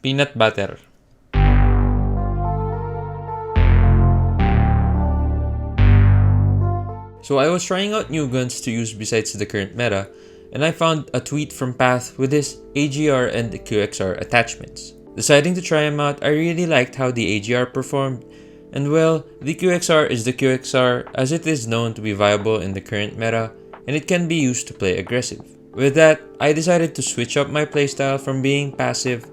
Peanut butter. So I was trying out new guns to use besides the current meta, and I found a tweet from Path with his AGR and QXR attachments. Deciding to try them out, I really liked how the AGR performed, and well, the QXR is the QXR as it is known to be viable in the current meta, and it can be used to play aggressive. With that, I decided to switch up my playstyle from being passive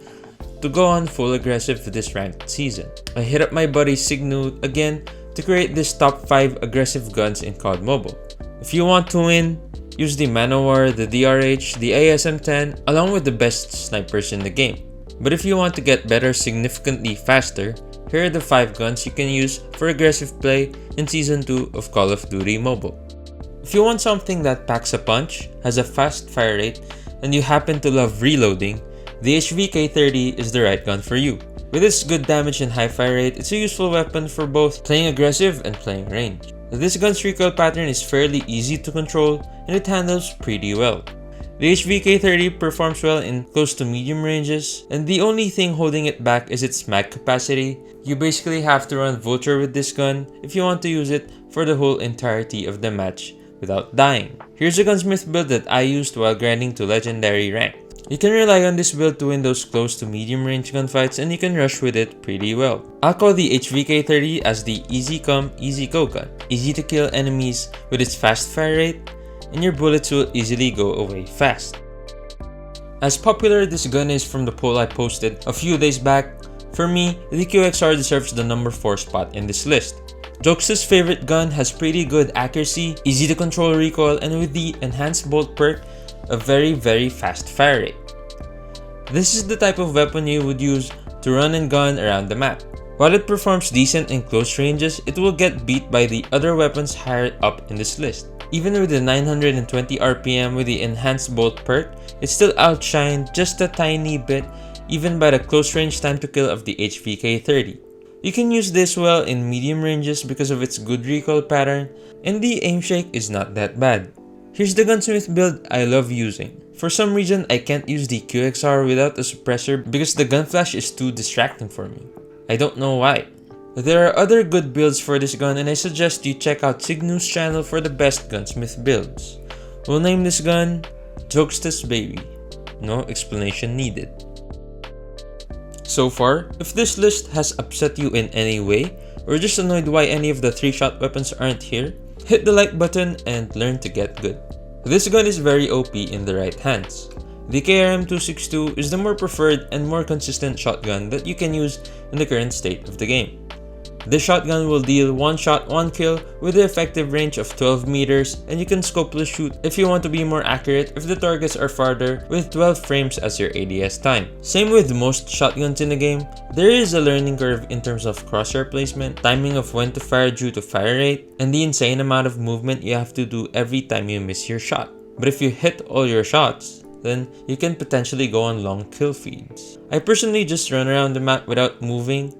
to go on full aggressive for this ranked season. I hit up my buddy Signu again to create this top 5 aggressive guns in COD Mobile. If you want to win, use the Manowar, the DRH, the ASM-10 along with the best snipers in the game. But if you want to get better significantly faster, here are the 5 guns you can use for aggressive play in Season 2 of Call of Duty Mobile. If you want something that packs a punch, has a fast fire rate, and you happen to love reloading, the HVK-30 is the right gun for you. With its good damage and high fire rate, it's a useful weapon for both playing aggressive and playing range. This gun's recoil pattern is fairly easy to control and it handles pretty well. The HVK-30 performs well in close to medium ranges, and the only thing holding it back is its mag capacity. You basically have to run Vulture with this gun if you want to use it for the whole entirety of the match without dying. Here's a Gunsmith build that I used while grinding to Legendary rank. You can rely on this build to win those close to medium range gunfights and you can rush with it pretty well. I'll call the HVK-30 as the easy come, easy go gun. Easy to kill enemies with its fast fire rate, and your bullets will easily go away fast. As popular this gun is from the poll I posted a few days back, for me, the QXR deserves the number 4 spot in this list. Jokes' favorite gun has pretty good accuracy, easy to control recoil, and with the enhanced bolt perk, a very fast fire rate. This is the type of weapon you would use to run and gun around the map. While it performs decent in close ranges, it will get beat by the other weapons higher up in this list. Even with the 920 RPM with the enhanced bolt perk, it still outshined just a tiny bit even by the close range time to kill of the HVK-30. You can use this well in medium ranges because of its good recoil pattern, and the aim shake is not that bad. Here's the Gunsmith build I love using. For some reason, I can't use the QXR without a suppressor because the gun flash is too distracting for me. I don't know why. There are other good builds for this gun and I suggest you check out Signu's channel for the best Gunsmith builds. We'll name this gun Jokesta's Baby. No explanation needed. So far, if this list has upset you in any way, or just annoyed why any of the 3-shot weapons aren't here, hit the like button and learn to get good. This gun is very OP in the right hands. The KRM-262 is the more preferred and more consistent shotgun that you can use in the current state of the game. This shotgun will deal 1 shot 1 kill with the effective range of 12 meters, and you can scopeless shoot if you want to be more accurate if the targets are farther with 12 frames as your ADS time. Same with most shotguns in the game, there is a learning curve in terms of crosshair placement, timing of when to fire due to fire rate, and the insane amount of movement you have to do every time you miss your shot. But if you hit all your shots, then you can potentially go on long kill feeds. I personally just run around the map without moving,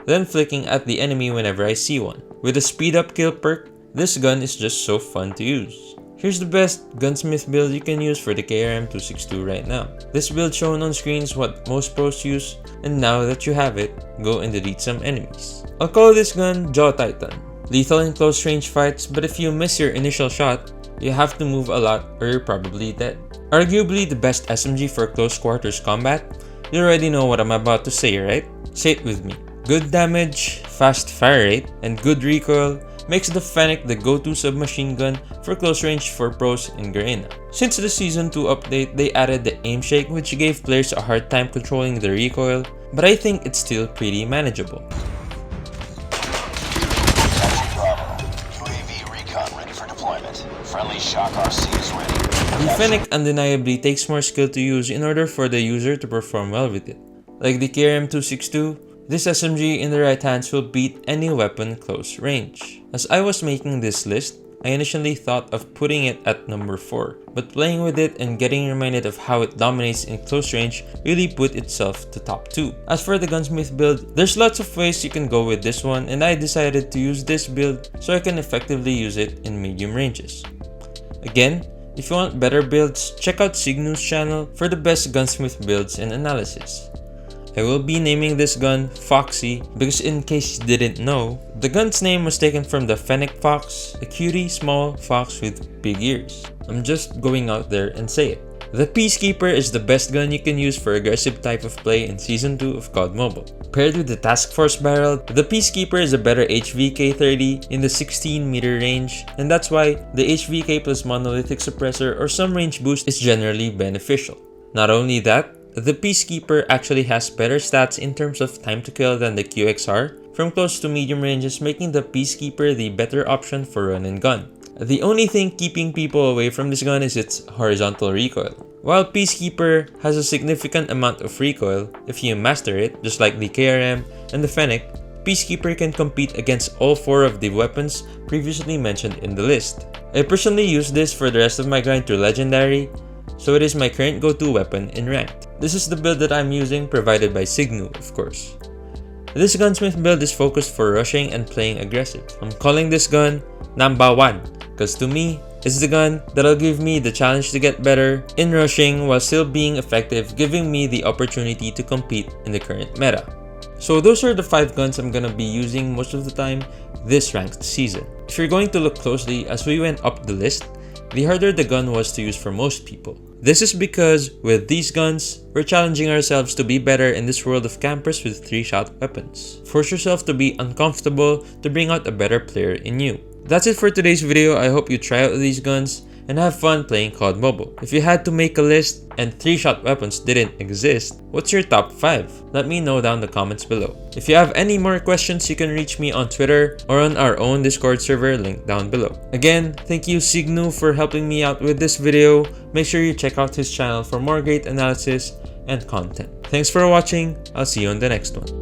then flicking at the enemy whenever I see one. With a speed up kill perk, this gun is just so fun to use. Here's the best Gunsmith build you can use for the KRM-262 right now. This build shown on screen is what most pros use, and now that you have it, go and delete some enemies. I'll call this gun Jaw Titan. Lethal in close range fights, but if you miss your initial shot, you have to move a lot or you're probably dead. Arguably the best SMG for close quarters combat. You already know what I'm about to say, right? Say it with me. Good damage, fast fire rate, and good recoil makes the Fennec the go-to submachine gun for close range for pros in Garena. Since the Season 2 update, they added the aim shake which gave players a hard time controlling the recoil, but I think it's still pretty manageable. UAV recon ready for deployment. Friendly Shock RC is ready. The Fennec undeniably takes more skill to use in order for the user to perform well with it. Like the KRM-262, this SMG in the right hands will beat any weapon close range. As I was making this list, I initially thought of putting it at number 4, but playing with it and getting reminded of how it dominates in close range really put itself to top 2. As for the Gunsmith build, there's lots of ways you can go with this one, and I decided to use this build so I can effectively use it in medium ranges. Again, if you want better builds, check out Signu's channel for the best Gunsmith builds and analysis. I will be naming this gun Foxy because in case you didn't know, the gun's name was taken from the fennec fox, a cutie small fox with big ears. I'm just going out there and say it. The Peacekeeper is the best gun you can use for aggressive type of play in Season 2 of COD Mobile. Paired with the Task Force barrel, the Peacekeeper is a better HVK-30 in the 16-meter range, and that's why the HVK plus monolithic suppressor or some range boost is generally beneficial. Not only that, the Peacekeeper actually has better stats in terms of time to kill than the QXR from close to medium ranges, making the Peacekeeper the better option for run and gun. The only thing keeping people away from this gun is its horizontal recoil. While Peacekeeper has a significant amount of recoil, if you master it, just like the KRM and the Fennec, Peacekeeper can compete against all 4 of the weapons previously mentioned in the list. I personally use this for the rest of my grind through Legendary, so it is my current go-to weapon in Ranked. This is the build that I'm using, provided by Signu, of course. This Gunsmith build is focused for rushing and playing aggressive. I'm calling this gun Number 1. Because to me, it's the gun that'll give me the challenge to get better in rushing while still being effective, giving me the opportunity to compete in the current meta. So those are the 5 guns I'm gonna be using most of the time this ranked season. If you're going to look closely as we went up the list, the harder the gun was to use for most people. This is because with these guns, we're challenging ourselves to be better in this world of campers with 3-shot weapons. Force yourself to be uncomfortable to bring out a better player in you. That's it for today's video. I hope you try out these guns and have fun playing COD Mobile. If you had to make a list and 3-shot weapons didn't exist, what's your top 5? Let me know down in the comments below. If you have any more questions, you can reach me on Twitter or on our own Discord server linked down below. Again, thank you Signu for helping me out with this video. Make sure you check out his channel for more great analysis and content. Thanks for watching. I'll see you on the next one.